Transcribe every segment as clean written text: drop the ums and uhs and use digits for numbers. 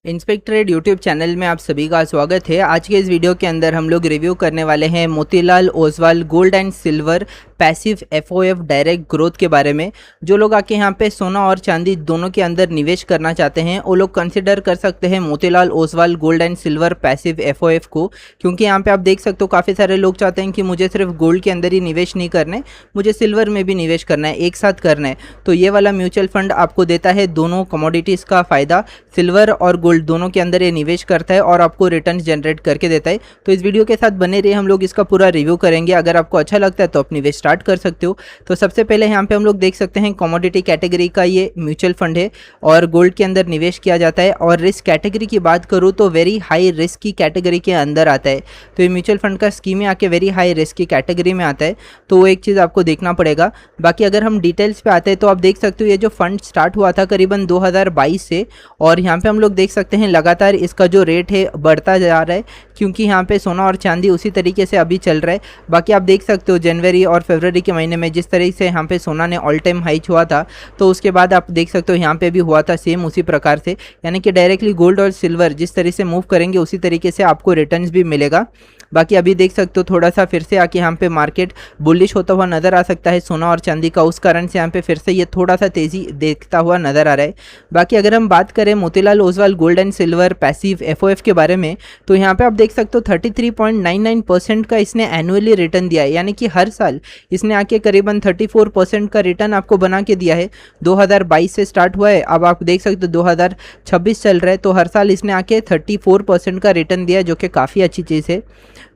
इंस्पेक्टरेट YouTube channel में आप सभी का स्वागत है। आज के इस वीडियो के अंदर हम लोग रिव्यू करने वाले हैं Motilal Oswal gold and silver passive FOF direct growth के बारे में। जो लोग आके यहाँ पे सोना और चांदी दोनों के अंदर निवेश करना चाहते हैं वो लोग कंसिडर कर सकते हैं Motilal Oswal gold and silver passive FOF को, क्योंकि यहाँ पे आप देख सकते हो काफ़ी सारे लोग चाहते हैं कि मुझे सिर्फ गोल्ड के अंदर ही निवेश नहीं करना है, मुझे सिल्वर में भी निवेश करना है, एक साथ करना है। तो ये वाला म्यूचुअल फंड आपको देता है दोनों कमोडिटीज़ का फ़ायदा, सिल्वर और गोल्ड दोनों के अंदर ये निवेश करता है और आपको रिटर्न जनरेट करके देता है। तो इस वीडियो के साथ बने रहिए, हम लोग इसका पूरा रिव्यू करेंगे। अगर आपको अच्छा लगता है तो आप निवेश स्टार्ट कर सकते हो। तो सबसे पहले यहाँ पे हम लोग देख सकते हैं कमोडिटी कैटेगरी का ये म्यूचुअल फंड है और गोल्ड के अंदर निवेश किया जाता है। और रिस्क कैटेगरी की बात करूँ तो वेरी हाई रिस्क की कैटेगरी के अंदर आता है। तो ये म्यूचुअल फंड का स्कीम में आके वेरी हाई रिस्क की कैटेगरी में आता है, तो वो एक चीज़ आपको देखना पड़ेगा। बाकी अगर हम डिटेल्स पे आते हैं तो आप देख सकते हो ये जो फंड स्टार्ट हुआ था करीबन 2022 से, और यहाँ पे हम लोग देख सकते हैं लगातार इसका जो रेट है बढ़ता जा रहा है, क्योंकि यहाँ पे सोना और चांदी उसी तरीके से अभी चल रहा है। बाकी आप देख सकते हो जनवरी और फरवरी के महीने में जिस तरीके से यहाँ पे सोना ने ऑल टाइम हाई छुआ था, तो उसके बाद आप देख सकते हो यहाँ पे भी हुआ था सेम उसी प्रकार से। यानी कि डायरेक्टली गोल्ड और सिल्वर जिस तरीके से मूव करेंगे उसी तरीके से आपको रिटर्न्स भी मिलेगा। बाकी अभी देख सकते हो थोड़ा सा फिर से आके यहाँ पे मार्केट बुलिश होता हुआ नज़र आ सकता है सोना और चांदी का, उस कारण से यहाँ पे फिर से ये थोड़ा सा तेज़ी देखता हुआ नज़र आ रहा है। बाकी अगर हम बात करें Motilal Oswal gold and silver passive FOF के बारे में, तो यहाँ पे आप देख सकते हो 33.99% का इसने एनुअली रिटर्न दिया है। यानी कि हर साल इसने आके करीबन 34% का रिटर्न आपको बना के दिया है। 2022 से स्टार्ट हुआ है, अब आप देख सकते हो 2026 चल रहा है, तो हर साल इसने आके 34% का रिटर्न दिया है, जो कि काफ़ी अच्छी चीज़ है।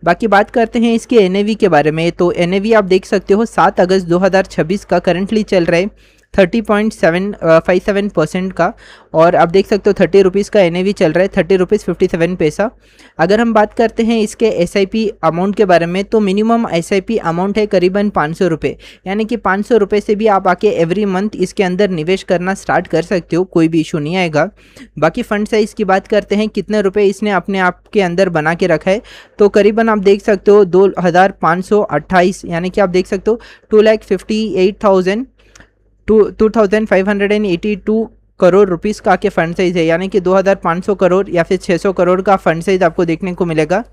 बाकी बात करते हैं इसके एनएवी के बारे में, तो एनएवी आप देख सकते हो 7 अगस्त 2026 का करंटली चल रहा है 30.57% का, और आप देख सकते हो 30 रुपीज़ का एनएवी चल रहा है, 30 रुपीज़ 57 पैसा। अगर हम बात करते हैं इसके एसआईपी अमाउंट के बारे में, तो मिनिमम एसआईपी अमाउंट है करीबन 500 रुपये। यानी कि 500 रुपये से भी आप आके एवरी मंथ इसके अंदर निवेश करना स्टार्ट कर सकते हो, कोई भी इशू नहीं आएगा। बाकी फंड साइज़ की बात करते हैं, कितने रुपये इसने अपने आप के अंदर बना के रखा है, तो करीबन आप देख सकते हो 2528, यानी कि आप देख सकते हो 2,58,2,582 करोड़ रुपीस का के फंड साइज है। यानी कि 2,500 करोड़ या फिर 600 करोड़ का फंड साइज आपको देखने को मिलेगा।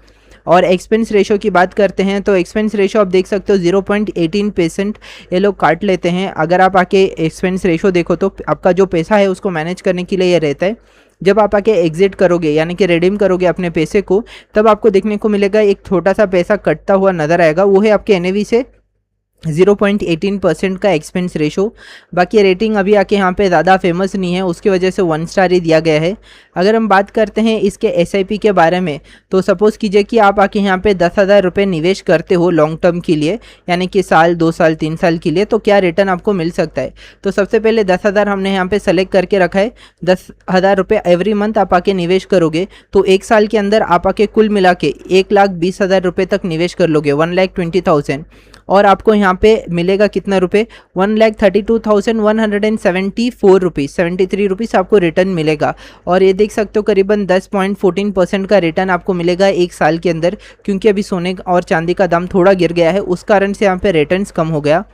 और एक्सपेंस रेशो की बात करते हैं, तो एक्सपेंस रेशो आप देख सकते हो 0.18% ये लोग काट लेते हैं। अगर आप आके एक्सपेंस रेशो देखो तो आपका जो पैसा है उसको मैनेज करने के लिए ये रहता है। जब आप आके एग्जिट करोगे यानी कि रिडीम करोगे अपने पैसे को, तब आपको देखने को मिलेगा एक छोटा सा पैसा कटता हुआ नजर आएगा, वो है आपके एनएवी से 0.18% का एक्सपेंस रेशो। बाकी रेटिंग अभी आके यहाँ पे ज़्यादा फेमस नहीं है, उसकी वजह से 1 स्टार ही दिया गया है। अगर हम बात करते हैं इसके एसआईपी के बारे में, तो सपोज़ कीजिए कि आप आके यहाँ पे 10,000 रुपये निवेश करते हो लॉन्ग टर्म के लिए, यानी कि साल 2 साल 3 साल के लिए, तो क्या रिटर्न आपको मिल सकता है। तो सबसे पहले 10,000 हमने यहाँ पे सेलेक्ट करके रखा है। 10,000 रुपये एवरी मंथ आप आके निवेश करोगे तो एक साल के अंदर आप आके कुल मिला के 1,20,000 रुपये तक निवेश कर लोगे, 1,20,000, और आपको यहाँ पे मिलेगा कितना रुपए, 1,32,174 रुपीज़, 73 रुपीज़ आपको रिटर्न मिलेगा। और ये देख सकते हो करीबन 10.14% का रिटर्न आपको मिलेगा एक साल के अंदर, क्योंकि अभी सोने और चांदी का दाम थोड़ा गिर गया है, उस कारण से यहाँ पे रिटर्न्स कम हो गया।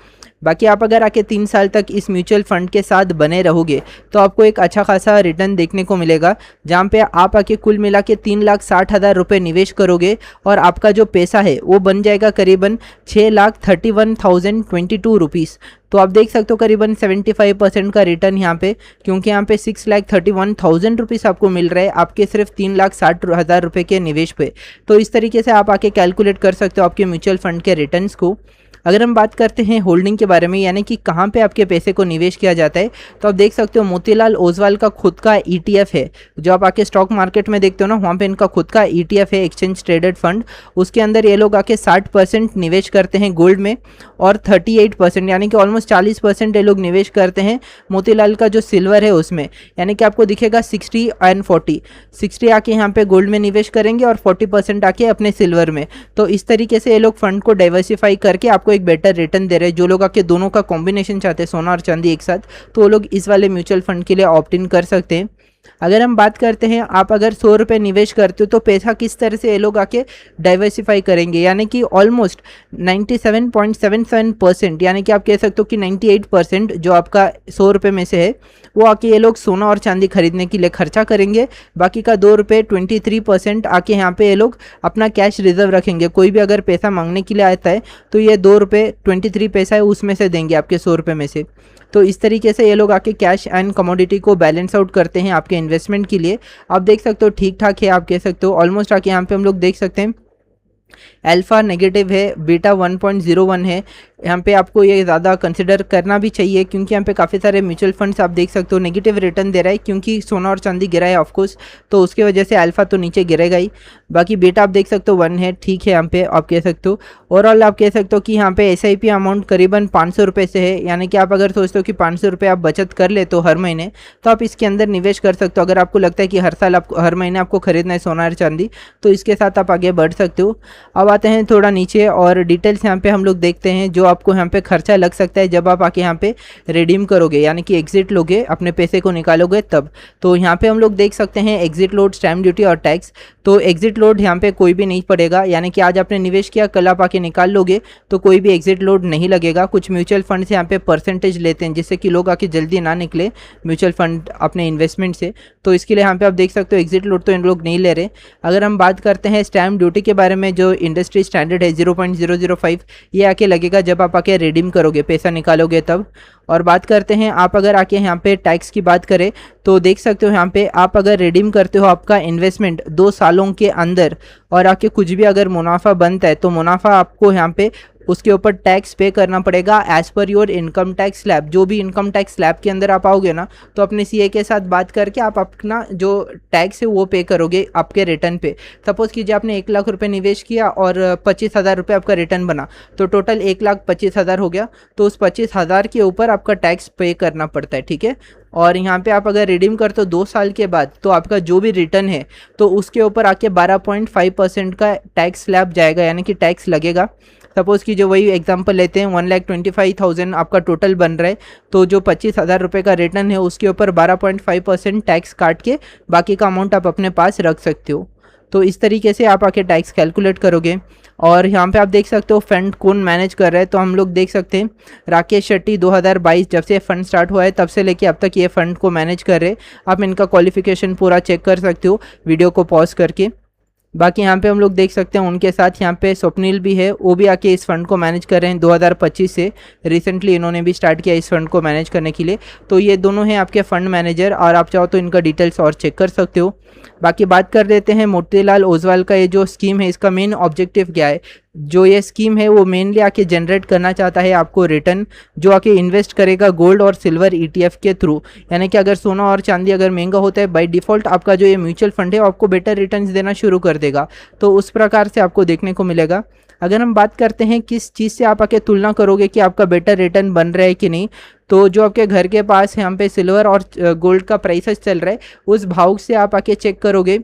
बाकी आप अगर आके 3 साल तक इस म्यूचुअल फंड के साथ बने रहोगे तो आपको एक अच्छा खासा रिटर्न देखने को मिलेगा, जहाँ पे आप आके कुल मिला के 3,60,000 रुपये निवेश करोगे और आपका जो पैसा है वो बन जाएगा करीबन 6,31,022 रुपीज़। तो आप देख सकते हो करीबन 75% का रिटर्न यहाँ पे, क्योंकि यहाँ पे 6,31,000 रुपीज़ आपको मिल रहा है आपके सिर्फ 3,60,000 रुपये के निवेश पे। तो इस तरीके से आप आके कैलकुलेट कर सकते हो आपके म्यूचुअल फंड के रिटर्न्स को। अगर हम बात करते हैं होल्डिंग के बारे में, यानी कि कहाँ पे आपके पैसे को निवेश किया जाता है, तो आप देख सकते हो मोतीलाल ओसवाल का खुद का ईटीएफ है। जो आप आके स्टॉक मार्केट में देखते हो ना, वहाँ पे इनका खुद का ईटीएफ है, एक्सचेंज ट्रेडेड फंड। उसके अंदर ये लोग आके 60% निवेश करते हैं गोल्ड में, और 38% यानी कि ऑलमोस्ट 40% ये लोग निवेश करते हैं मोतीलाल का जो सिल्वर है उसमें। यानी कि आपको दिखेगा 60 एंड 40, 60 आके यहाँ पे गोल्ड में निवेश करेंगे और 40% आके अपने सिल्वर में। तो इस तरीके से ये लोग फंड को डाइवर्सिफाई करके आपको एक बेटर रिटर्न दे रहे हैं। जो लोग आके दोनों का कॉम्बिनेशन चाहते हैं, सोना और चांदी एक साथ, तो वो लोग इस वाले म्यूचुअल फंड के लिए ऑप्ट इन कर सकते हैं। अगर हम बात करते हैं आप अगर 100 रुपये निवेश करते हो तो पैसा किस तरह से ये लोग आके डाइवर्सिफाई करेंगे, यानी कि ऑलमोस्ट 97.77% यानी कि आप कह सकते हो कि 98% जो आपका 100 रुपये में से है वो आके ये लोग सोना और चांदी खरीदने के लिए खर्चा करेंगे। बाकी का 2 रुपये 23% आके यहाँ पे ये लोग अपना कैश रिजर्व रखेंगे। कोई भी अगर पैसा मांगने के लिए आता है तो ये 2 रुपये 23 पैसा है उसमें से देंगे आपके 100 रुपये में से। तो इस तरीके से ये लोग आके कैश एंड कमोडिटी को बैलेंस आउट करते हैं आपके इन्वेस्टमेंट के लिए। आप देख सकते हो ठीक ठाक है, आप कह सकते हो ऑलमोस्ट आके यहाँ पे हम लोग देख सकते हैं अल्फा नेगेटिव है, बीटा 1.01 है। यहाँ पे आपको ये ज़्यादा कंसिडर करना भी चाहिए क्योंकि यहाँ पे काफ़ी सारे म्यूचुअल फंड्स आप देख सकते हो नेगेटिव रिटर्न दे रहा है क्योंकि सोना और चांदी गिरा है ऑफकोर्स, तो उसकी वजह से अल्फा तो नीचे गिरेगा ही। बाकी बीटा आप देख सकते हो 1 है, ठीक है। यहाँ पे आप कह सकते हो ओवरऑल आप कह सकते हो कि यहाँ पे SIP अमाउंट करीबन 500 रुपये से है, यानी कि आप अगर सोचते हो कि 500 रुपये आप बचत कर लेते हो हर महीने तो आप इसके अंदर निवेश कर सकते हो। अगर आपको लगता है कि हर साल आपको हर महीने आपको खरीदना है सोना और चांदी तो इसके साथ आप आगे बढ़ सकते हो। अब आते हैं थोड़ा नीचे और डिटेल्स यहाँ पे हम लोग देखते हैं जो आपको यहाँ पे खर्चा लग सकता है जब आप आके यहाँ पे रिडीम करोगे, यानी कि एग्जिट लोगे, अपने पैसे को निकालोगे तब। तो यहाँ पे हम लोग देख सकते हैं एग्जिट लोड, स्टैम्प ड्यूटी और टैक्स। तो एग्जिट लोड यहाँ पे कोई भी नहीं पड़ेगा, यानी कि आज आपने निवेश किया कल आप आके निकाल लोगे तो कोई भी एग्जिट लोड नहीं लगेगा। कुछ म्यूचुअल फंड से यहाँ पे परसेंटेज लेते हैं जिससे कि लोग आके जल्दी ना निकले म्यूचुअल फंड अपने इन्वेस्टमेंट से, तो इसके लिए यहाँ पे आप देख सकते हो एग्जिट लोड तो इन लोग नहीं ले रहे। अगर हम बात करते हैं स्टैम्प ड्यूटी के बारे में, जो इंडस्ट्री स्टैंडर्ड है 0.005 ये आके लगेगा जब आप आके रिडीम करोगे, पैसा निकालोगे तब। और बात करते हैं आप अगर आके यहाँ पे टैक्स की बात करें तो देख सकते हो यहाँ पे आप अगर रिडीम करते हो आपका इन्वेस्टमेंट 2 सालों के अंदर और आके कुछ भी अगर मुनाफा बनता है तो मुनाफा आपको यहाँ पे उसके ऊपर टैक्स पे करना पड़ेगा as per your income tax slab. जो भी इनकम टैक्स स्लैब के अंदर आप आओगे ना तो अपने CA के साथ बात करके आप अपना जो टैक्स है वो पे करोगे आपके रिटर्न पे। सपोज कीजिए आपने 1 लाख रुपए निवेश किया और 25,000 रुपये आपका रिटर्न बना तो टोटल 1,25,000 हो गया, तो उस 25,000 के ऊपर आपका टैक्स पे करना पड़ता है, ठीक है। और यहाँ पे आप अगर रिडीम करते हो 2 साल के बाद तो आपका जो भी रिटर्न है तो उसके ऊपर आके 12.5% का टैक्स स्लैब जाएगा, यानी कि टैक्स लगेगा। सपोज़ कि जो वही एग्जांपल लेते हैं 1,25,000 आपका टोटल बन रहा है तो जो 25,000 रुपये का रिटर्न है उसके ऊपर 12.5% टैक्स काट के बाकी का अमाउंट आप अपने पास रख सकते हो। तो इस तरीके से आप आके टैक्स कैलकुलेट करोगे। और यहाँ पे आप देख सकते हो फंड कौन मैनेज कर रहा है, तो हम लोग देख सकते हैं राकेश शेट्टी 2022 जब से फंड स्टार्ट हुआ है तब से लेके अब तक ये फंड को मैनेज कर रहे हैं। आप इनका क्वालिफिकेशन पूरा चेक कर सकते हो वीडियो को पॉज करके। बाकी यहाँ पे हम लोग देख सकते हैं उनके साथ यहाँ पे स्वप्निल भी है, वो भी आके इस फंड को मैनेज कर रहे हैं 2025 से। रिसेंटली इन्होंने भी स्टार्ट किया इस फंड को मैनेज करने के लिए। तो ये दोनों हैं आपके फंड मैनेजर और आप चाहो तो इनका डिटेल्स और चेक कर सकते हो। बाकी बात कर लेते हैं मोतीलाल ओसवाल का ये जो स्कीम है इसका मेन ऑब्जेक्टिव क्या है। जो ये स्कीम है वो मेनली आके जनरेट करना चाहता है आपको रिटर्न, जो आके इन्वेस्ट करेगा गोल्ड और सिल्वर ETF के थ्रू। यानी कि अगर सोना और चांदी अगर महंगा होता है बाय डिफ़ॉल्ट आपका जो ये म्यूचुअल फंड है आपको बेटर रिटर्न्स देना शुरू कर देगा, तो उस प्रकार से आपको देखने को मिलेगा। अगर हम बात करते हैं किस चीज़ से आप आके तुलना करोगे कि आपका बेटर रिटर्न बन रहा है कि नहीं, तो जो आपके घर के पास यहाँ पे सिल्वर और गोल्ड का प्राइसेस चल रहा है उस भाव से आप आके चेक करोगे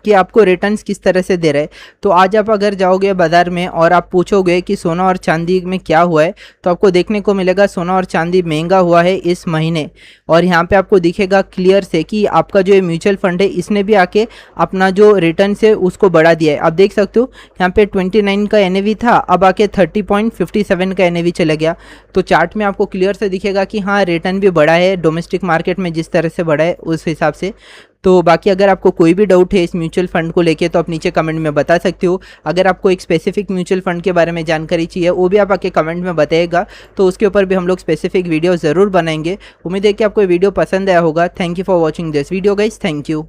कि आपको रिटर्न्स किस तरह से दे रहे हैं। तो आज आप अगर जाओगे बाज़ार में और आप पूछोगे कि सोना और चांदी में क्या हुआ है तो आपको देखने को मिलेगा सोना और चांदी महंगा हुआ है इस महीने। और यहाँ पे आपको दिखेगा क्लियर से कि आपका जो ये म्यूचुअल फंड है इसने भी आके अपना जो रिटर्न है उसको बढ़ा दिया है। आप देख सकते हो यहाँ पे 29 का NAV था, अब आके 30.57 का NAV चला गया। तो चार्ट में आपको क्लियर से दिखेगा कि हाँ रिटर्न भी बढ़ा है डोमेस्टिक मार्केट में जिस तरह से बढ़ा है उस हिसाब से। तो बाकी अगर आपको कोई भी डाउट है इस म्यूचुअल फंड को लेके तो आप नीचे कमेंट में बता सकते हो। अगर आपको एक स्पेसिफिक म्यूचुअल फंड के बारे में जानकारी चाहिए वो भी आप आके कमेंट में बताइएगा, तो उसके ऊपर भी हम लोग स्पेसिफिक वीडियो ज़रूर बनाएंगे। उम्मीद है कि आपको ये वीडियो पसंद आया होगा। Thank you for watching this video guys, thank you.